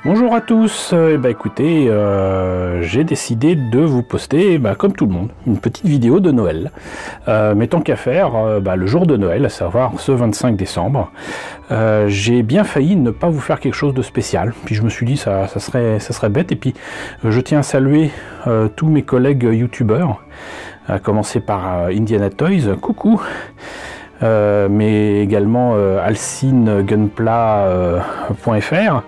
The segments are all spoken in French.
Bonjour à tous, écoutez, j'ai décidé de vous poster, comme tout le monde, une petite vidéo de Noël. Mais tant qu'à faire, le jour de Noël, à savoir ce 25 décembre, j'ai bien failli ne pas vous faire quelque chose de spécial. Puis je me suis dit, ça serait bête, et puis je tiens à saluer tous mes collègues youtubeurs, à commencer par Indiana Toys, coucou, mais également alcinegunpla.fr,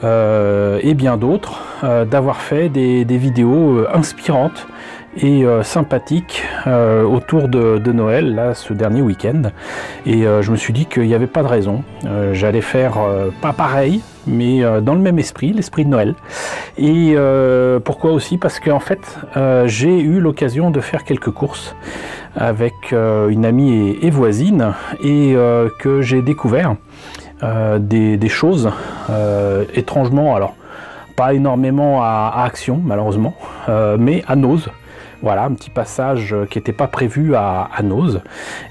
et bien d'autres, d'avoir fait des vidéos inspirantes et sympathiques autour de Noël, là, ce dernier week-end. Et je me suis dit qu'il n'y avait pas de raison. J'allais faire pas pareil, mais dans le même esprit, l'esprit de Noël. Et pourquoi aussi? Parce qu'en fait, j'ai eu l'occasion de faire quelques courses avec une amie et voisine, et que j'ai découvert des choses étrangement, alors pas énormément à Action malheureusement, mais à Noz. Voilà, un petit passage qui n'était pas prévu à Noz,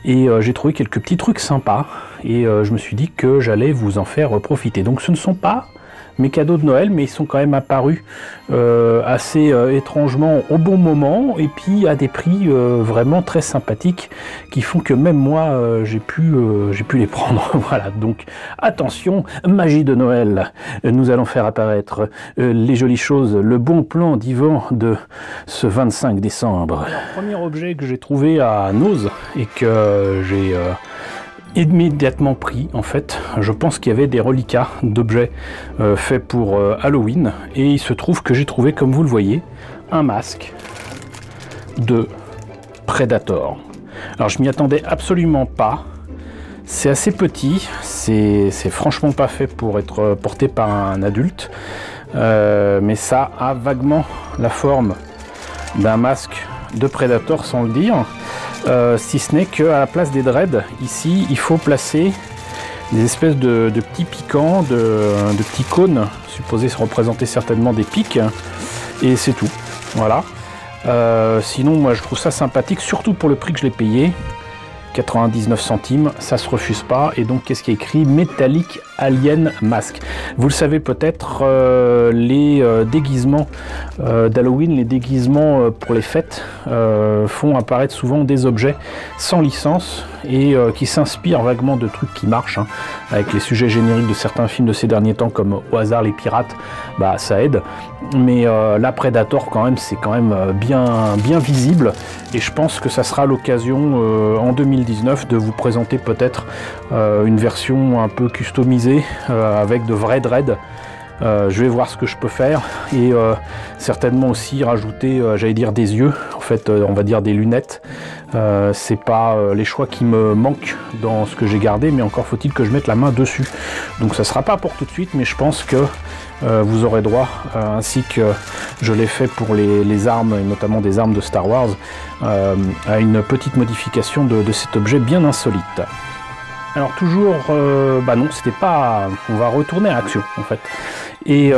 et j'ai trouvé quelques petits trucs sympas, et je me suis dit que j'allais vous en faire profiter. Donc ce ne sont pas mes cadeaux de Noël, mais ils sont quand même apparus assez étrangement au bon moment, et puis à des prix vraiment très sympathiques, qui font que même moi j'ai pu les prendre. Voilà, donc attention, magie de Noël, nous allons faire apparaître les jolies choses, le bon plan d'Yvan de ce 25 décembre. Le premier objet que j'ai trouvé à Noz et que j'ai immédiatement pris, en fait, je pense qu'il y avait des reliquats d'objets faits pour Halloween, et il se trouve que j'ai trouvé, comme vous le voyez, un masque de Predator. Alors je m'y attendais absolument pas, c'est assez petit, c'est franchement pas fait pour être porté par un adulte, mais ça a vaguement la forme d'un masque de Predator sans le dire. Si ce n'est qu'à la place des dreads, ici, il faut placer des espèces de petits piquants, de petits cônes, supposés représenter certainement des pics, et c'est tout. Voilà. Sinon, moi, je trouve ça sympathique, surtout pour le prix que je l'ai payé. 99 centimes, ça se refuse pas. Et donc, qu'est-ce qui est écrit? Metallic Alien Mask. Vous le savez peut-être, les déguisements d'Halloween, les déguisements pour les fêtes, font apparaître souvent des objets sans licence, et qui s'inspirent vaguement de trucs qui marchent, hein, avec les sujets génériques de certains films de ces derniers temps, comme au hasard les pirates, ça aide. Mais la Predator, quand même, c'est quand même bien visible, et je pense que ça sera l'occasion en 2019 de vous présenter peut-être une version un peu customisée avec de vrais dreads. Je vais voir ce que je peux faire, et certainement aussi rajouter, j'allais dire des yeux, en fait on va dire des lunettes. C'est pas les choix qui me manquent dans ce que j'ai gardé, mais encore faut-il que je mette la main dessus. Donc ça sera pas pour tout de suite, mais je pense que vous aurez droit, ainsi que je l'ai fait pour les armes, et notamment des armes de Star Wars, à une petite modification de cet objet bien insolite. Alors toujours, non, c'était pas... On va retourner à Action, en fait. Et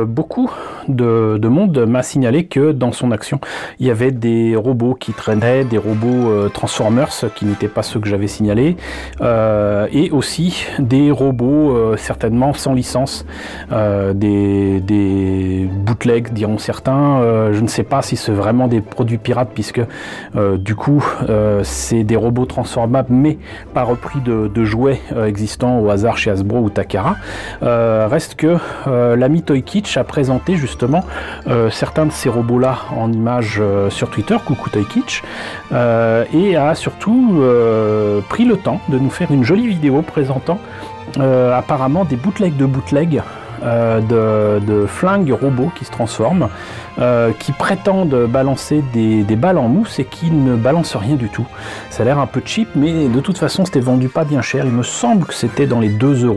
beaucoup de monde m'a signalé que dans son action, il y avait des robots qui traînaient, des robots Transformers, qui n'étaient pas ceux que j'avais signalés, et aussi des robots certainement sans licence, des bootlegs, diront certains. Je ne sais pas si c'est vraiment des produits pirates, puisque du coup, c'est des robots transformables, mais pas repris de jouets existants au hasard chez Hasbro ou Takara. Reste que l'ami Toy Kitsch a présenté justement certains de ces robots là en images sur Twitter, coucou Toy Kitsch, et a surtout pris le temps de nous faire une jolie vidéo présentant apparemment des bootlegs de flingues robots qui se transforment, qui prétendent balancer des balles en mousse et qui ne balancent rien du tout. Ça a l'air un peu cheap, mais de toute façon c'était vendu pas bien cher, il me semble que c'était dans les 2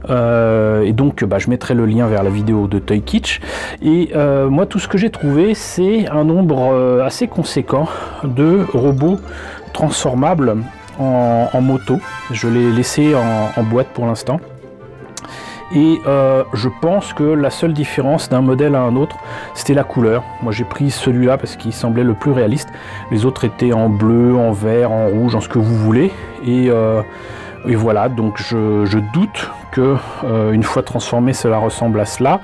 €, et donc je mettrai le lien vers la vidéo de Toy Kitsch. Et moi tout ce que j'ai trouvé, c'est un nombre assez conséquent de robots transformables en moto. Je l'ai laissé en boîte pour l'instant. Et je pense que la seule différence d'un modèle à un autre, c'était la couleur. Moi j'ai pris celui-là parce qu'il semblait le plus réaliste. Les autres étaient en bleu, en vert, en rouge, en ce que vous voulez. Et voilà, donc je doute que une fois transformé cela ressemble à cela.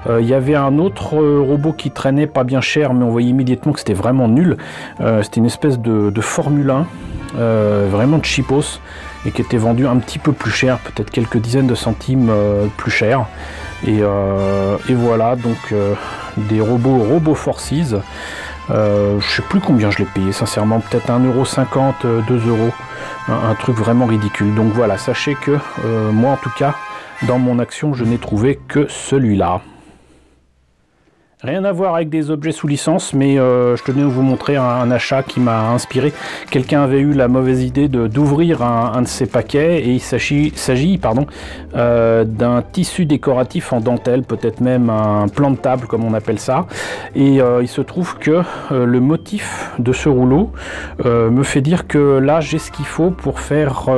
Il y avait un autre robot qui traînait pas bien cher, mais on voyait immédiatement que c'était vraiment nul. C'était une espèce de Formule 1, vraiment de cheapos, et qui était vendu un petit peu plus cher, peut-être quelques dizaines de centimes plus cher. Et voilà, donc des robots Forces. Je sais plus combien je l'ai payé, sincèrement, peut-être 1,50 €, 2 €, un truc vraiment ridicule. Donc voilà, sachez que moi en tout cas, dans mon action, je n'ai trouvé que celui-là. Rien à voir avec des objets sous licence, mais je tenais à vous montrer un achat qui m'a inspiré. Quelqu'un avait eu la mauvaise idée d'ouvrir un de ces paquets, et il s'agit d'un tissu décoratif en dentelle, peut-être même un plan de table comme on appelle ça. Et il se trouve que le motif de ce rouleau me fait dire que là j'ai ce qu'il faut pour faire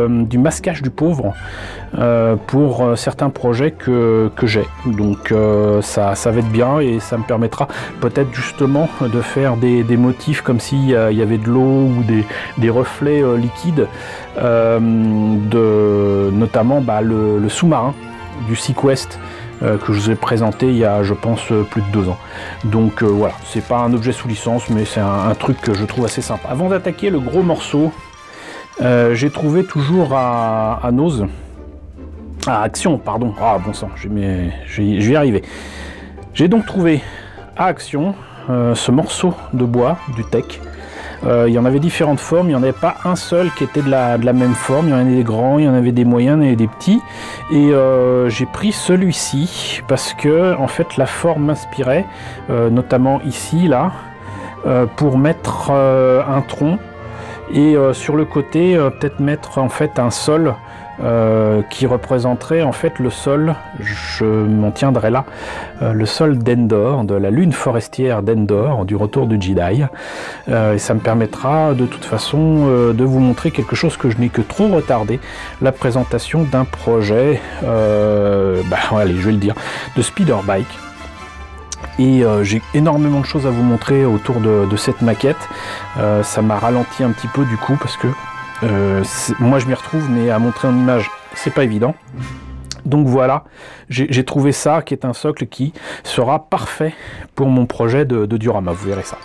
du masquage du pauvre pour certains projets que j'ai. Donc ça va être bien, et ça me permettra peut-être justement de faire des motifs comme s'il y avait de l'eau ou des reflets liquides, notamment le sous-marin du Sequest que je vous ai présenté il y a, je pense, plus de 2 ans. Donc voilà, c'est pas un objet sous licence, mais c'est un truc que je trouve assez sympa. Avant d'attaquer le gros morceau, j'ai trouvé toujours à Noz, à Action, pardon, ah bon sang, je vais y arriver. J'ai donc trouvé à Action ce morceau de bois du Tech. Il y en avait différentes formes, il n'y en avait pas un seul qui était de la même forme. Il y en avait des grands, il y en avait des moyens, il y en avait des petits. Et j'ai pris celui-ci parce que en fait la forme m'inspirait, notamment ici, là, pour mettre un tronc. Et sur le côté, peut-être mettre en fait un sol qui représenterait en fait le sol, je m'en tiendrai là, le sol d'Endor, de la lune forestière d'Endor, du retour du Jedi. Et ça me permettra de toute façon de vous montrer quelque chose que je n'ai que trop retardé, la présentation d'un projet, allez, je vais le dire, de Speeder Bike. Et j'ai énormément de choses à vous montrer autour de cette maquette. Ça m'a ralenti un petit peu du coup, parce que moi je m'y retrouve, mais à montrer en image c'est pas évident. Donc voilà, j'ai trouvé ça qui est un socle qui sera parfait pour mon projet de diorama, vous verrez ça.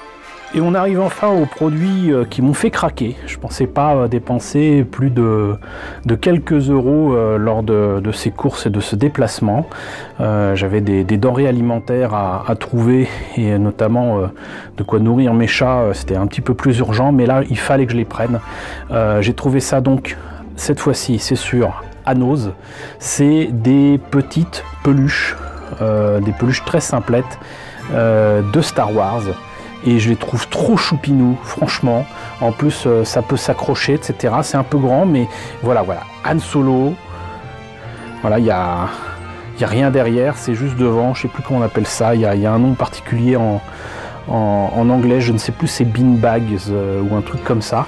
Et on arrive enfin aux produits qui m'ont fait craquer. Je pensais pas dépenser plus de quelques euros lors de ces courses et de ce déplacement. J'avais des denrées alimentaires à trouver, et notamment de quoi nourrir mes chats. C'était un petit peu plus urgent, mais là il fallait que je les prenne. J'ai trouvé ça donc, cette fois-ci c'est sûr, à Noz. C'est des petites peluches, des peluches très simplettes de Star Wars. Et je les trouve trop choupinous, franchement. En plus, ça peut s'accrocher, etc. C'est un peu grand, mais voilà. Han Solo. Voilà, il y a rien derrière, c'est juste devant. Je sais plus comment on appelle ça. Il y a un nom particulier en anglais. Je ne sais plus, c'est beanbags ou un truc comme ça.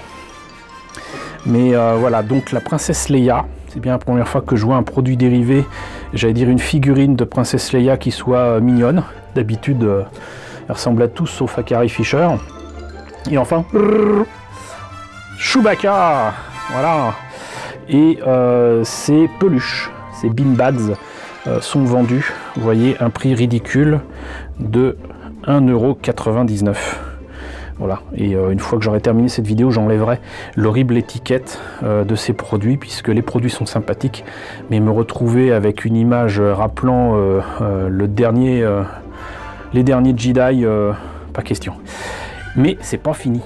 Mais voilà, donc la princesse Leia. C'est bien la première fois que je vois un produit dérivé. J'allais dire une figurine de princesse Leia qui soit mignonne. D'habitude... ils ressemblent à tous sauf à Carrie Fisher. Et enfin, Chewbacca, voilà. Et ces peluches, ces beanbags sont vendus, vous voyez, un prix ridicule de 1,99 €. Voilà, et une fois que j'aurai terminé cette vidéo, j'enlèverai l'horrible étiquette de ces produits, puisque les produits sont sympathiques, mais me retrouver avec une image rappelant les derniers Jedi, pas question. Mais c'est pas fini.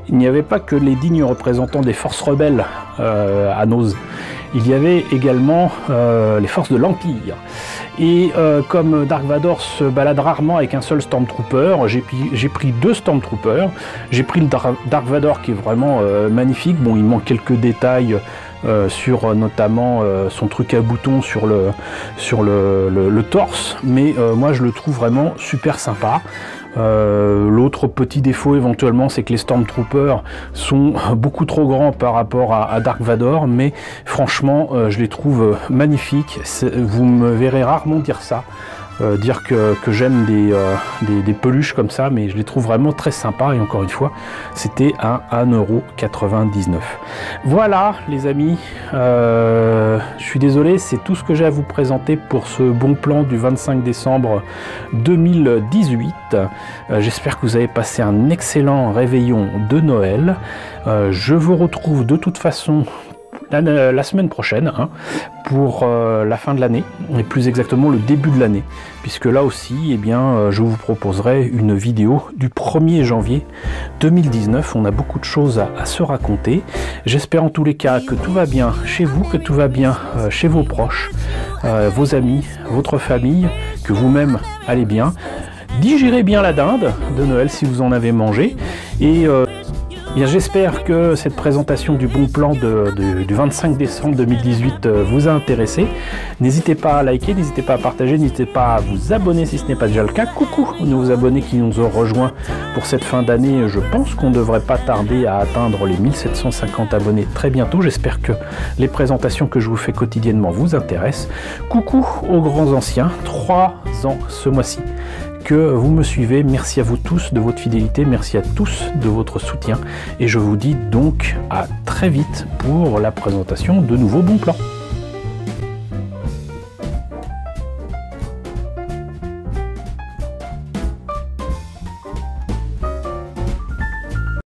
Il n'y avait pas que les dignes représentants des forces rebelles à Noz. Il y avait également les forces de l'Empire. Et comme Dark Vador se balade rarement avec un seul Stormtrooper, j'ai pris 2 Stormtroopers. J'ai pris le Dark Vador qui est vraiment magnifique. Bon, il manque quelques détails sur notamment son truc à boutons sur le torse, mais moi je le trouve vraiment super sympa. L'autre petit défaut éventuellement, c'est que les Stormtroopers sont beaucoup trop grands par rapport à Dark Vador, mais franchement je les trouve magnifiques. Vous me verrez rarement dire ça dire que j'aime des peluches comme ça, mais je les trouve vraiment très sympas. Et encore une fois, c'était à 1,99 €. Voilà les amis, je suis désolé, c'est tout ce que j'ai à vous présenter pour ce bon plan du 25 décembre 2018. J'espère que vous avez passé un excellent réveillon de Noël. Je vous retrouve de toute façon la semaine prochaine pour la fin de l'année, et plus exactement le début de l'année, puisque là aussi eh bien, je vous proposerai une vidéo du 1er janvier 2019. On a beaucoup de choses à se raconter. J'espère en tous les cas que tout va bien chez vous, que tout va bien chez vos proches, vos amis, votre famille, que vous-même allez bien. Digérez bien la dinde de Noël si vous en avez mangé, et bien, j'espère que cette présentation du bon plan du 25 décembre 2018 vous a intéressé. N'hésitez pas à liker, n'hésitez pas à partager, n'hésitez pas à vous abonner si ce n'est pas déjà le cas. Coucou aux nouveaux abonnés qui nous ont rejoints pour cette fin d'année. Je pense qu'on ne devrait pas tarder à atteindre les 1750 abonnés très bientôt. J'espère que les présentations que je vous fais quotidiennement vous intéressent. Coucou aux grands anciens, 3 ans ce mois-ci que vous me suivez. Merci à vous tous de votre fidélité, merci à tous de votre soutien, et je vous dis donc à très vite pour la présentation de nouveaux bons plans.